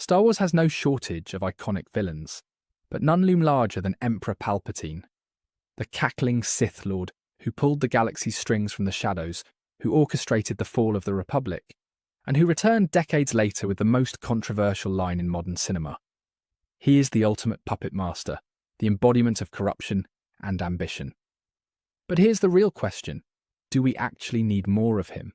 Star Wars has no shortage of iconic villains, but none loom larger than Emperor Palpatine, the cackling Sith Lord who pulled the galaxy's strings from the shadows, who orchestrated the fall of the Republic, and who returned decades later with the most controversial line in modern cinema. He is the ultimate puppet master, the embodiment of corruption and ambition. But here's the real question: do we actually need more of him?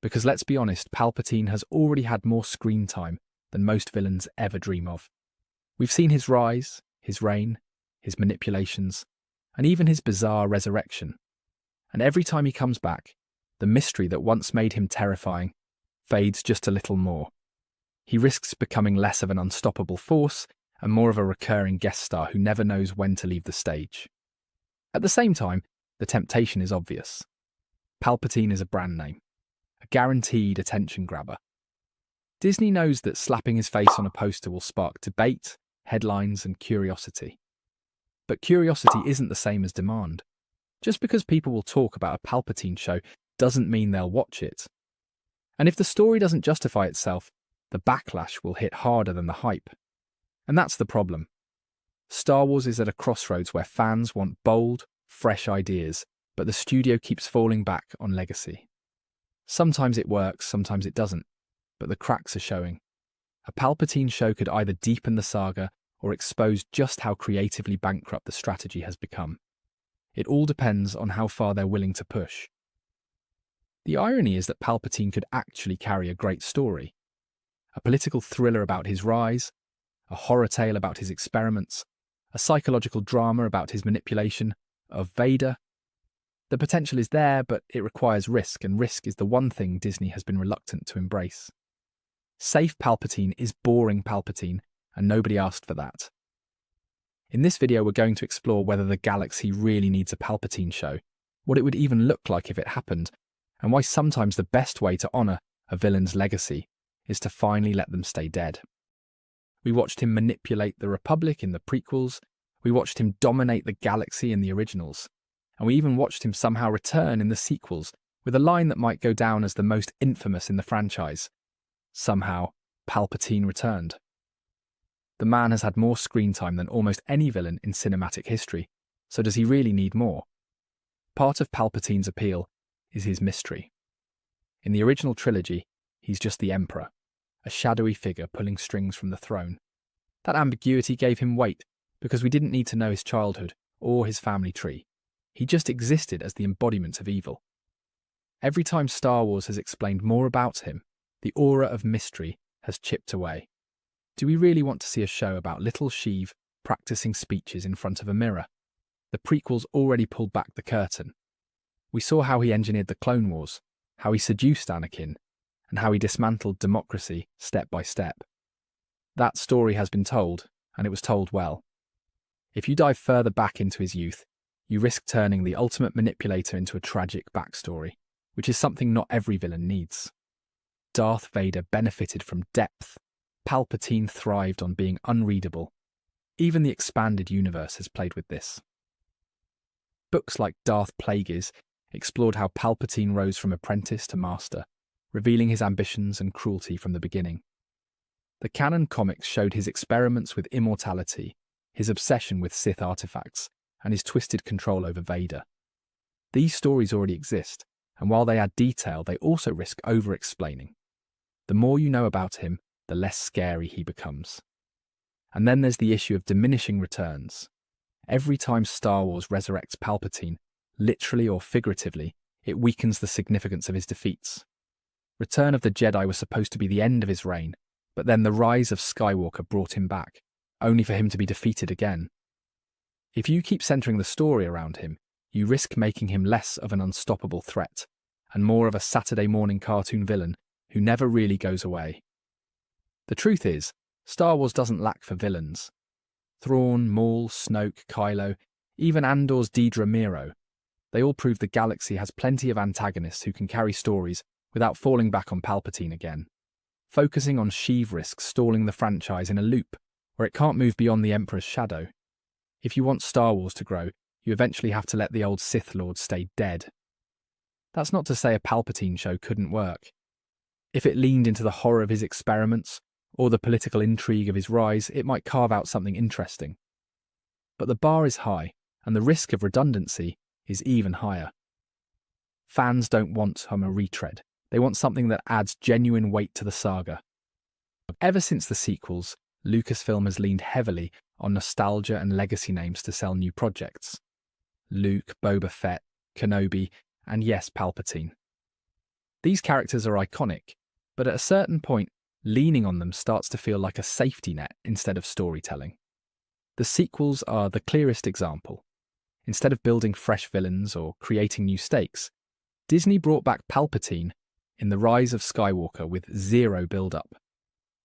Because let's be honest, Palpatine has already had more screen time than most villains ever dream of. We've seen his rise, his reign, his manipulations, and even his bizarre resurrection. And every time he comes back, the mystery that once made him terrifying fades just a little more. He risks becoming less of an unstoppable force and more of a recurring guest star who never knows when to leave the stage. At the same time, the temptation is obvious. Palpatine is a brand name, a guaranteed attention grabber. Disney knows that slapping his face on a poster will spark debate, headlines, and curiosity. But curiosity isn't the same as demand. Just because people will talk about a Palpatine show doesn't mean they'll watch it. And if the story doesn't justify itself, the backlash will hit harder than the hype. And that's the problem. Star Wars is at a crossroads where fans want bold, fresh ideas, but the studio keeps falling back on legacy. Sometimes it works, sometimes it doesn't, but the cracks are showing. A Palpatine show could either deepen the saga or expose just how creatively bankrupt the strategy has become. It all depends on how far they're willing to push. The irony is that Palpatine could actually carry a great story. A political thriller about his rise, a horror tale about his experiments, a psychological drama about his manipulation of Vader. The potential is there, but it requires risk, and risk is the one thing Disney has been reluctant to embrace. Safe Palpatine is boring Palpatine, and nobody asked for that. In this video, we're going to explore whether the galaxy really needs a Palpatine show, what it would even look like if it happened, and why sometimes the best way to honour a villain's legacy is to finally let them stay dead. We watched him manipulate the Republic in the prequels, we watched him dominate the galaxy in the originals, and we even watched him somehow return in the sequels with a line that might go down as the most infamous in the franchise. Somehow, Palpatine returned. The man has had more screen time than almost any villain in cinematic history, so does he really need more? Part of Palpatine's appeal is his mystery. In the original trilogy, he's just the Emperor, a shadowy figure pulling strings from the throne. That ambiguity gave him weight because we didn't need to know his childhood or his family tree. He just existed as the embodiment of evil. Every time Star Wars has explained more about him, the aura of mystery has chipped away. Do we really want to see a show about little Sheev practicing speeches in front of a mirror? The prequels already pulled back the curtain. We saw how he engineered the Clone Wars, how he seduced Anakin, and how he dismantled democracy step by step. That story has been told, and it was told well. If you dive further back into his youth, you risk turning the ultimate manipulator into a tragic backstory, which is something not every villain needs. Darth Vader benefited from depth. Palpatine thrived on being unreadable. Even the expanded universe has played with this. Books like Darth Plagueis explored how Palpatine rose from apprentice to master, revealing his ambitions and cruelty from the beginning. The canon comics showed his experiments with immortality, his obsession with Sith artifacts, and his twisted control over Vader. These stories already exist, and while they add detail, they also risk over-explaining. The more you know about him, the less scary he becomes. And then there's the issue of diminishing returns. Every time Star Wars resurrects Palpatine, literally or figuratively, it weakens the significance of his defeats. Return of the Jedi was supposed to be the end of his reign, but then the rise of Skywalker brought him back, only for him to be defeated again. If you keep centering the story around him, you risk making him less of an unstoppable threat, and more of a Saturday morning cartoon villain who never really goes away. The truth is, Star Wars doesn't lack for villains. Thrawn, Maul, Snoke, Kylo, even Andor's Dedra Meero, they all prove the galaxy has plenty of antagonists who can carry stories without falling back on Palpatine again. Focusing on Sheev risks stalling the franchise in a loop where it can't move beyond the Emperor's shadow. If you want Star Wars to grow, you eventually have to let the old Sith Lord stay dead. That's not to say a Palpatine show couldn't work. If it leaned into the horror of his experiments, or the political intrigue of his rise, it might carve out something interesting. But the bar is high, and the risk of redundancy is even higher. Fans don't want a retread. They want something that adds genuine weight to the saga. Ever since the sequels, Lucasfilm has leaned heavily on nostalgia and legacy names to sell new projects. Luke, Boba Fett, Kenobi, and yes, Palpatine. These characters are iconic, but at a certain point, leaning on them starts to feel like a safety net instead of storytelling. The sequels are the clearest example. Instead of building fresh villains or creating new stakes, Disney brought back Palpatine in The Rise of Skywalker with zero build-up.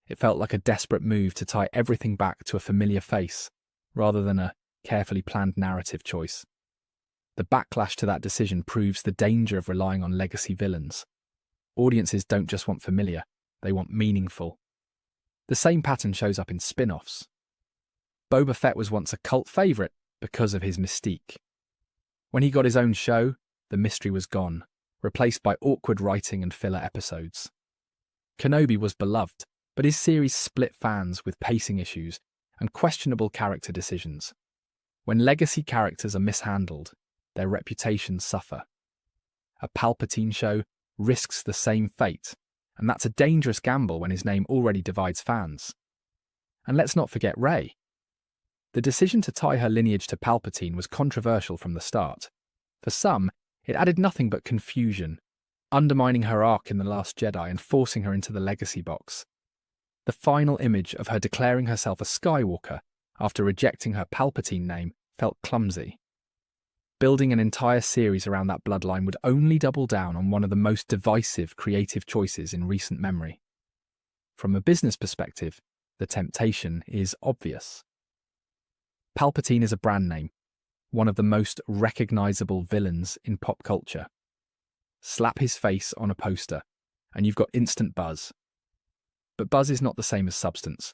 It felt like a desperate move to tie everything back to a familiar face, rather than a carefully planned narrative choice. The backlash to that decision proves the danger of relying on legacy villains. Audiences don't just want familiar, they want meaningful. The same pattern shows up in spin-offs. Boba Fett was once a cult favourite because of his mystique. When he got his own show, the mystery was gone, replaced by awkward writing and filler episodes. Kenobi was beloved, but his series split fans with pacing issues and questionable character decisions. When legacy characters are mishandled, their reputations suffer. A Palpatine show risks the same fate, and that's a dangerous gamble when his name already divides fans. And let's not forget Rey. The decision to tie her lineage to Palpatine was controversial from the start. For some, it added nothing but confusion, undermining her arc in The Last Jedi and forcing her into the legacy box. The final image of her declaring herself a Skywalker after rejecting her Palpatine name felt clumsy. Building an entire series around that bloodline would only double down on one of the most divisive creative choices in recent memory. From a business perspective, the temptation is obvious. Palpatine is a brand name, one of the most recognizable villains in pop culture. Slap his face on a poster, and you've got instant buzz. But buzz is not the same as substance.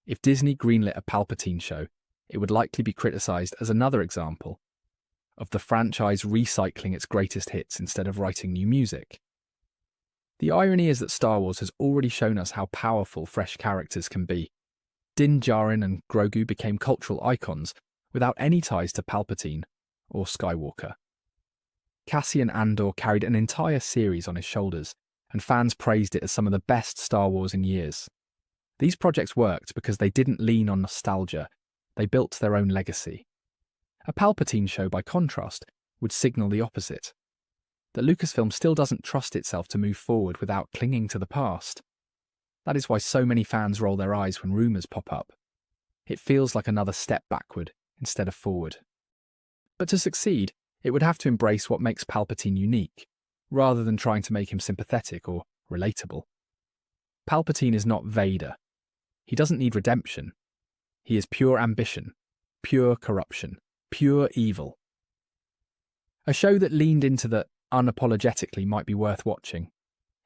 If Disney greenlit a Palpatine show, it would likely be criticized as another example of the franchise recycling its greatest hits instead of writing new music. The irony is that Star Wars has already shown us how powerful fresh characters can be. Din Djarin and Grogu became cultural icons without any ties to Palpatine or Skywalker. Cassian Andor carried an entire series on his shoulders, and fans praised it as some of the best Star Wars in years. These projects worked because they didn't lean on nostalgia, they built their own legacy. A Palpatine show, by contrast, would signal the opposite. That Lucasfilm still doesn't trust itself to move forward without clinging to the past. That is why so many fans roll their eyes when rumours pop up. It feels like another step backward instead of forward. But to succeed, it would have to embrace what makes Palpatine unique, rather than trying to make him sympathetic or relatable. Palpatine is not Vader. He doesn't need redemption. He is pure ambition, pure corruption, pure evil. A show that leaned into that unapologetically might be worth watching.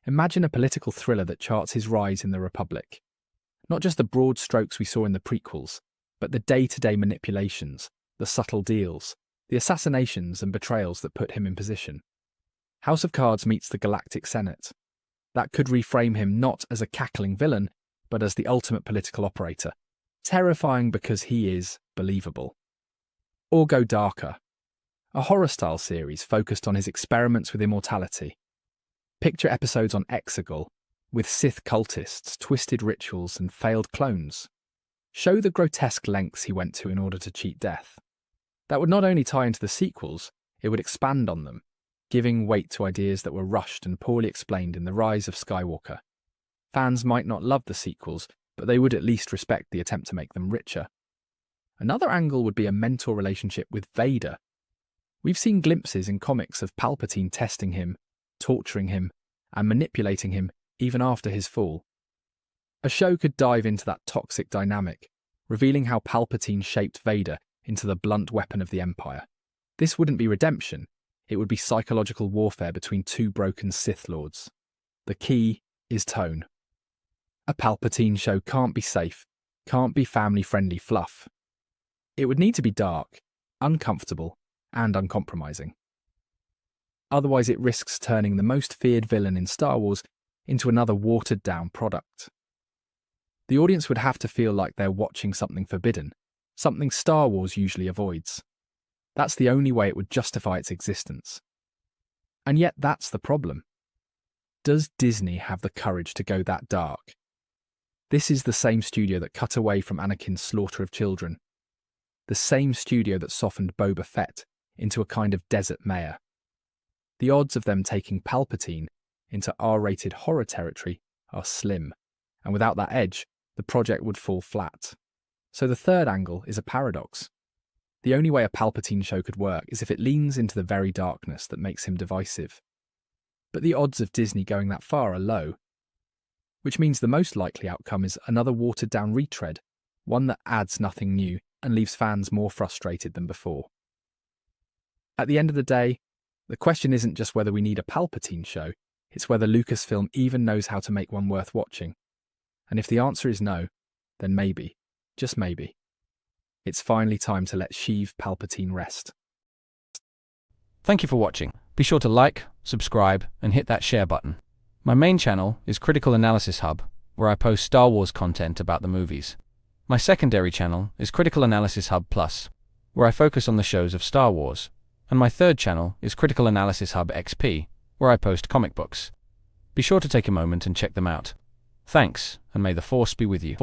Imagine a political thriller that charts his rise in the Republic. Not just the broad strokes we saw in the prequels, but the day-to-day manipulations, the subtle deals, the assassinations and betrayals that put him in position. House of Cards meets the Galactic Senate. That could reframe him not as a cackling villain, but as the ultimate political operator. Terrifying because he is believable. Or go darker. A horror-style series focused on his experiments with immortality. Picture episodes on Exegol, with Sith cultists, twisted rituals, and failed clones. Show the grotesque lengths he went to in order to cheat death. That would not only tie into the sequels, it would expand on them, giving weight to ideas that were rushed and poorly explained in The Rise of Skywalker. Fans might not love the sequels, but they would at least respect the attempt to make them richer. Another angle would be a mentor relationship with Vader. We've seen glimpses in comics of Palpatine testing him, torturing him, and manipulating him even after his fall. A show could dive into that toxic dynamic, revealing how Palpatine shaped Vader into the blunt weapon of the Empire. This wouldn't be redemption, it would be psychological warfare between two broken Sith Lords. The key is tone. A Palpatine show can't be safe, can't be family-friendly fluff. It would need to be dark, uncomfortable, and uncompromising. Otherwise it risks turning the most feared villain in Star Wars into another watered-down product. The audience would have to feel like they're watching something forbidden, something Star Wars usually avoids. That's the only way it would justify its existence. And yet that's the problem. Does Disney have the courage to go that dark? This is the same studio that cut away from Anakin's slaughter of children. The same studio that softened Boba Fett into a kind of desert mayor. The odds of them taking Palpatine into R-rated horror territory are slim, and without that edge, the project would fall flat. So the third angle is a paradox. The only way a Palpatine show could work is if it leans into the very darkness that makes him divisive. But the odds of Disney going that far are low, which means the most likely outcome is another watered-down retread, one that adds nothing new and leaves fans more frustrated than before. At the end of the day, the question isn't just whether we need a Palpatine show, it's whether Lucasfilm even knows how to make one worth watching. And if the answer is no, then maybe, just maybe, it's finally time to let Sheev Palpatine rest. Thank you for watching. Be sure to like, subscribe, and hit that share button. My main channel is Critical Analysis Hub, where I post Star Wars content about the movies. My secondary channel is Critical Analysis Hub Plus, where I focus on the shows of Star Wars. And my third channel is Critical Analysis Hub XP, where I post comic books. Be sure to take a moment and check them out. Thanks, and may the Force be with you.